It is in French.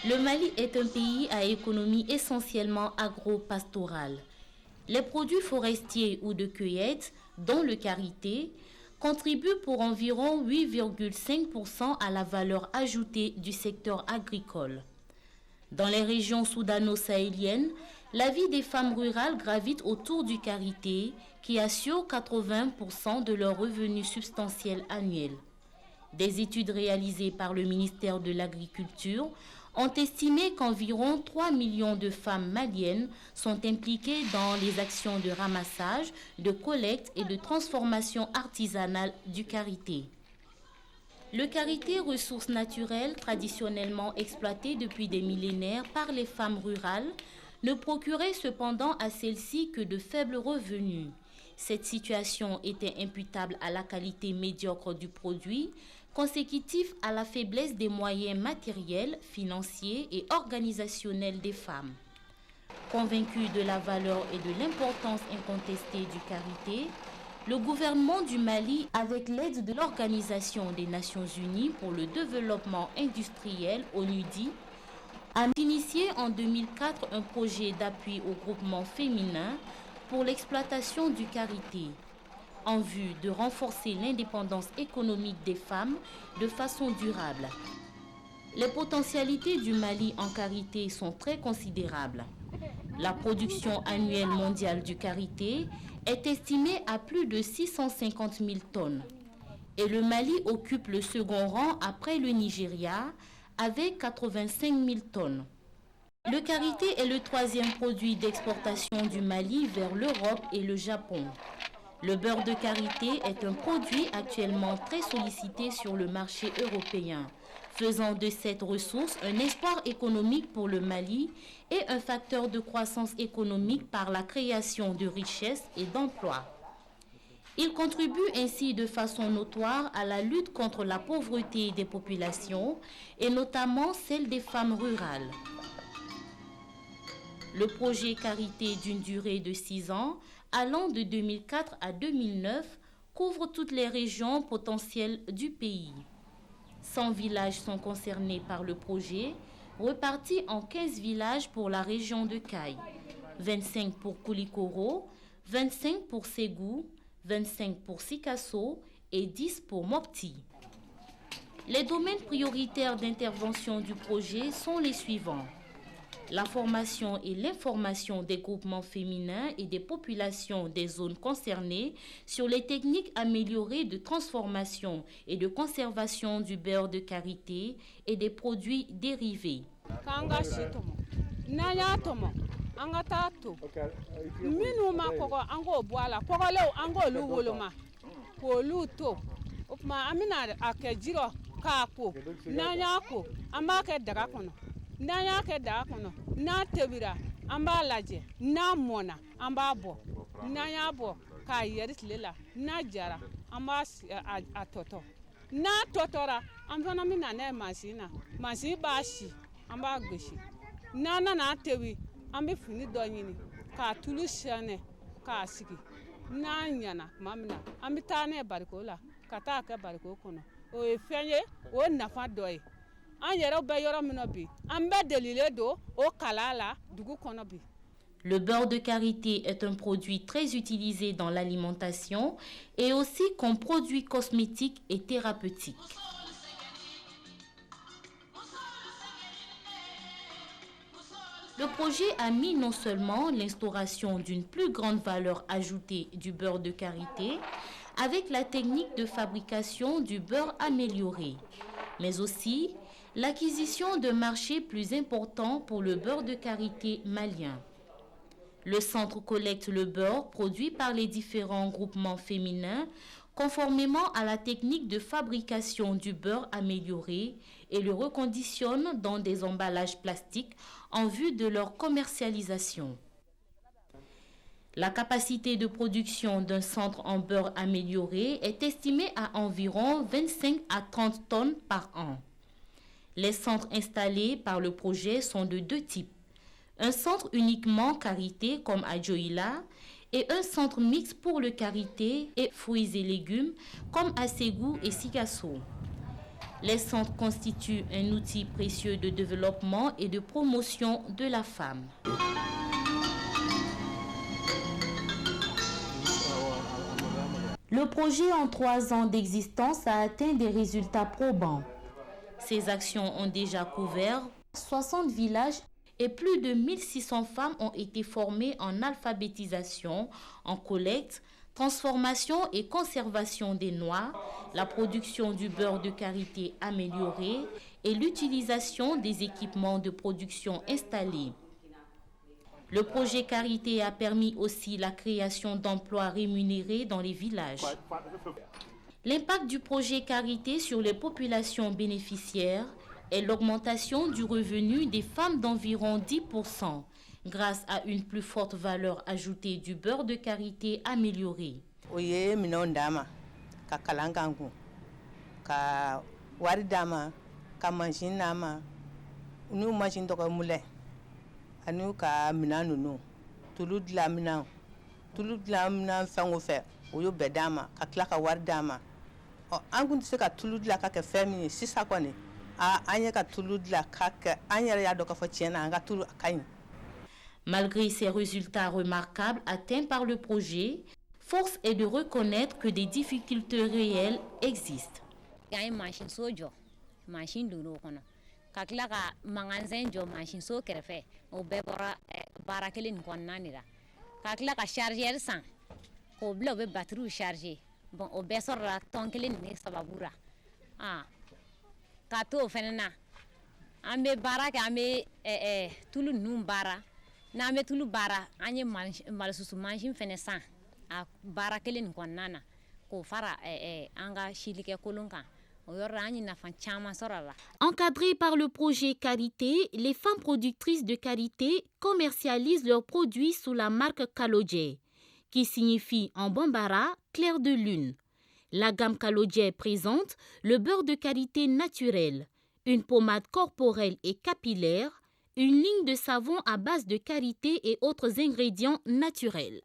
Le Mali est un pays à économie essentiellement agro-pastorale. Les produits forestiers ou de cueillette, dont le karité, contribuent pour environ 8,5% à la valeur ajoutée du secteur agricole. Dans les régions soudano-sahéliennes, la vie des femmes rurales gravite autour du karité qui assure 80% de leurs revenus substantiels annuels. Des études réalisées par le ministère de l'Agriculture ont estimé qu'environ 3 millions de femmes maliennes sont impliquées dans les actions de ramassage, de collecte et de transformation artisanale du karité. Le karité, ressource naturelle traditionnellement exploitée depuis des millénaires par les femmes rurales, ne procurait cependant à celles-ci que de faibles revenus. Cette situation était imputable à la qualité médiocre du produit, consécutif à la faiblesse des moyens matériels, financiers et organisationnels des femmes. Convaincus de la valeur et de l'importance incontestée du karité, le gouvernement du Mali, avec l'aide de l'Organisation des Nations Unies pour le développement industriel, ONUDI, a initié en 2004 un projet d'appui au groupement féminin pour l'exploitation du karité, en vue de renforcer l'indépendance économique des femmes de façon durable. Les potentialités du Mali en karité sont très considérables. La production annuelle mondiale du karité est estimée à plus de 650 000 tonnes. Et le Mali occupe le second rang après le Nigeria avec 85 000 tonnes. Le karité est le troisième produit d'exportation du Mali vers l'Europe et le Japon. Le beurre de karité est un produit actuellement très sollicité sur le marché européen, faisant de cette ressource un espoir économique pour le Mali et un facteur de croissance économique par la création de richesses et d'emplois. Il contribue ainsi de façon notoire à la lutte contre la pauvreté des populations et notamment celle des femmes rurales. Le projet karité d'une durée de 6 ans, allant de 2004 à 2009, couvre toutes les régions potentielles du pays. 100 villages sont concernés par le projet, repartis en 15 villages pour la région de Kayes, 25 pour Koulikoro, 25 pour Ségou, 25 pour Sikasso et 10 pour Mopti. Les domaines prioritaires d'intervention du projet sont les suivants: la formation et l'information des groupements féminins et des populations des zones concernées sur les techniques améliorées de transformation et de conservation du beurre de karité et des produits dérivés. N'an ke da kɔnɔ n'a tebira an b'a lajɛ n'a mɔna an b'a bɔ n'an y'a bɔ k'a yɛrɛ tile la n'a jara an b'a a tɔtɔ n'a tɔtɔra an fana bɛ na n'a ye mansin na mansin b'a si an b'a gosi n'an nana tebi an bɛ fini dɔ ɲini k'a tulu sɛnɛ k'a sigi n'an ɲana tuma min na an bɛ taa n'a ye bariko la ka taa kɛ bariko kɔnɔ o ye fɛn ye o ye nafa dɔ ye. Le beurre de karité est un produit très utilisé dans l'alimentation et aussi comme produit cosmétique et thérapeutique. Le projet a mis non seulement l'instauration d'une plus grande valeur ajoutée du beurre de karité avec la technique de fabrication du beurre amélioré, mais aussi l'acquisition de marchés plus importants pour le beurre de karité malien. Le centre collecte le beurre produit par les différents groupements féminins conformément à la technique de fabrication du beurre amélioré et le reconditionne dans des emballages plastiques en vue de leur commercialisation. La capacité de production d'un centre en beurre amélioré est estimée à environ 25 à 30 tonnes par an. Les centres installés par le projet sont de deux types. Un centre uniquement karité comme à Dioïla et un centre mixte pour le karité et fruits et légumes comme à Ségou et Sikasso. Les centres constituent un outil précieux de développement et de promotion de la femme. Le projet en 3 ans d'existence a atteint des résultats probants. Ces actions ont déjà couvert 60 villages et plus de 1600 femmes ont été formées en alphabétisation, en collecte, transformation et conservation des noix, la production du beurre de karité amélioré et l'utilisation des équipements de production installés. Le projet Karité a permis aussi la création d'emplois rémunérés dans les villages. L'impact du projet Karité sur les populations bénéficiaires est l'augmentation du revenu des femmes d'environ 10% grâce à une plus forte valeur ajoutée du beurre de karité amélioré. Oye minon dama ka kalangangu ka wari dama ka machine nama nu machine to ko mule anu ka minanu tulu dla minan fango fe oyo bedama ka kla ka wari dama o angu se ka tulu dla ka ke femini sisa ko ni a anya ka tulu dla ka ke anya ya do ka fo tiena nga tulu akayin. Malgré ces résultats remarquables atteints par le projet, force est de reconnaître que des difficultés réelles existent. N'ame tulu bara anye malsusu machine fene san a bara kelen konnana ko fara anga shilike kolonka oyorra anye na fan chama sorala. Encadrées par le projet Karité, les femmes productrices de karité commercialisent leurs produits sous la marque Kalodje, qui signifie en bambara clair de lune. La gamme Kalodje présente le beurre de karité naturel, une pommade corporelle et capillaire, une ligne de savon à base de karité et autres ingrédients naturels.